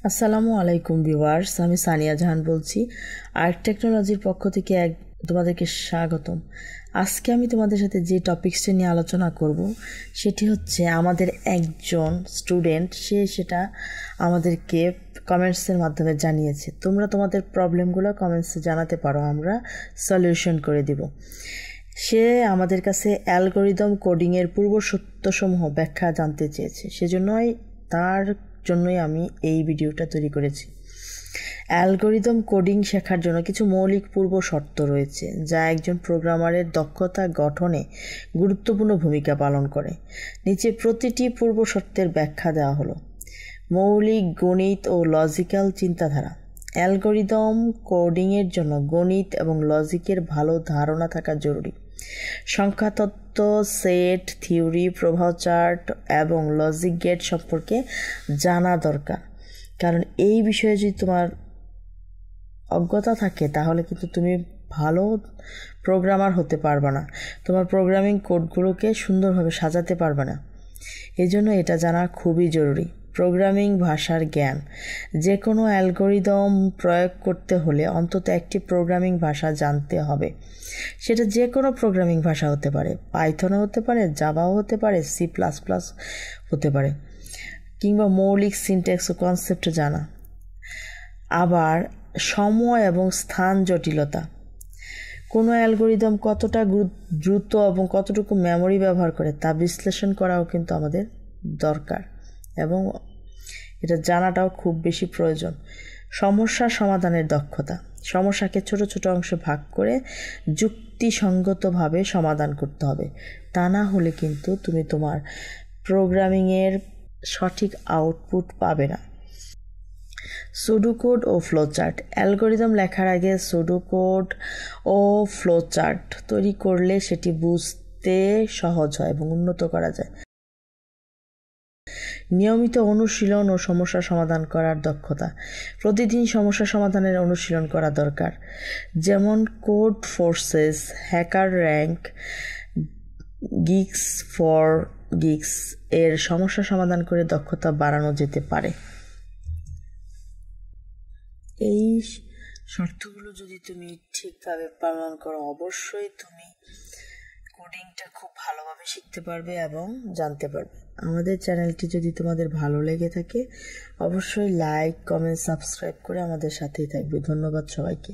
আসসালামু আলাইকুম ভিউয়ার্স, আমি সানিয়া জাহান বলছি। আর্ট টেকনোলজির পক্ষ থেকে তোমাদেরকে স্বাগতম। আজকে আমি তোমাদের সাথে যে টপিকসটা নিয়ে আলোচনা করব সেটি হচ্ছে আমাদের একজন স্টুডেন্ট সেটা আমাদেরকে কমেন্টসের মাধ্যমে জানিয়েছে। তোমরা তোমাদের প্রবলেমগুলো কমেন্টসে জানাতে পারো, আমরা সলিউশন করে দিব। সে আমাদের কাছে অ্যালগরিদম কোডিংয়ের পূর্বশর্তসমূহ ব্যাখ্যা জানতে চেয়েছে, তার জন্যই আমি এই ভিডিওটা তৈরি করেছি। অ্যালগরিদম কোডিং শেখার জন্য কিছু মৌলিক পূর্ব শর্ত রয়েছে যা একজন প্রোগ্রামারের দক্ষতা গঠনে গুরুত্বপূর্ণ ভূমিকা পালন করে। নিচে প্রতিটি পূর্ব শর্তের ব্যাখ্যা দেওয়া হলো। মৌলিক গণিত ও লজিক্যাল চিন্তাধারা। অ্যালগরিদম কোডিংয়ের জন্য গণিত এবং লজিকের ভালো ধারণা থাকা জরুরি। সংখ্যাতত্ত্ব, সেট থিওরি, প্রবাহ চার্ট এবং লজিক গেট সম্পর্কে জানা দরকার, কারণ এই বিষয়ে যদি তোমার অজ্ঞতা থাকে তাহলে কিন্তু তুমি ভালো প্রোগ্রামার হতে পারবে না, তোমার প্রোগ্রামিং কোডগুলোকে সুন্দরভাবে সাজাতে পারবে না। এই জন্য এটা জানা খুবই জরুরি। প্রোগ্রামিং ভাষার জ্ঞান। যে কোনো অ্যালগরিদম প্রয়োগ করতে হলে অন্তত একটি প্রোগ্রামিং ভাষা জানতে হবে। সেটা যে কোনো প্রোগ্রামিং ভাষা হতে পারে, পাইথনও হতে পারে, জাভাও হতে পারে, C++ হতে পারে, কিংবা মৌলিক সিনট্যাক্স ও কনসেপ্ট জানা। আবার সময় এবং স্থান জটিলতা। কোনো অ্যালগরিদম কতটা দ্রুত এবং কতটুকু মেমোরি ব্যবহার করে তা বিশ্লেষণ করাও কিন্তু আমাদের দরকার, এবং এটা জানাটাও খুব বেশি প্রয়োজন। সমস্যা সমাধানের দক্ষতা। সমস্যাকে ছোট ছোট অংশে ভাগ করে যুক্তিসঙ্গতভাবে সমাধান করতে হবে, তা না হলে কিন্তু তুমি তোমার প্রোগ্রামিংয়ের সঠিক আউটপুট পাবে না। সুডোকোড ও ফ্লোচার্ট। অ্যালগরিদম লেখার আগে সুডোকোড ও ফ্লোচার্ট তৈরি করলে সেটি বুঝতে সহজ হয় এবং উন্নত করা যায়। নিয়মিত অনুশীলন ও সমস্যা সমাধান করার দক্ষতা। প্রতিদিন সমস্যা সমাধানের অনুশীলন করা দরকার, যেমন code forces, hacker rank, gigs for gigs এর সমস্যা সমাধান করে দক্ষতা বাড়ানো যেতে পারে। এই শর্তগুলো যদি তুমি ঠিকভাবে পালন করো, অবশ্যই তুমি কোডিংটা খুব ভালোভাবে শিখতে পারবে এবং জানতে পারবে। আমাদের চ্যানেলটি যদি তোমাদের ভালো লেগে থাকে অবশ্যই লাইক, কমেন্ট, সাবস্ক্রাইব করে আমাদের সাথেই থাকবে। ধন্যবাদ সবাইকে।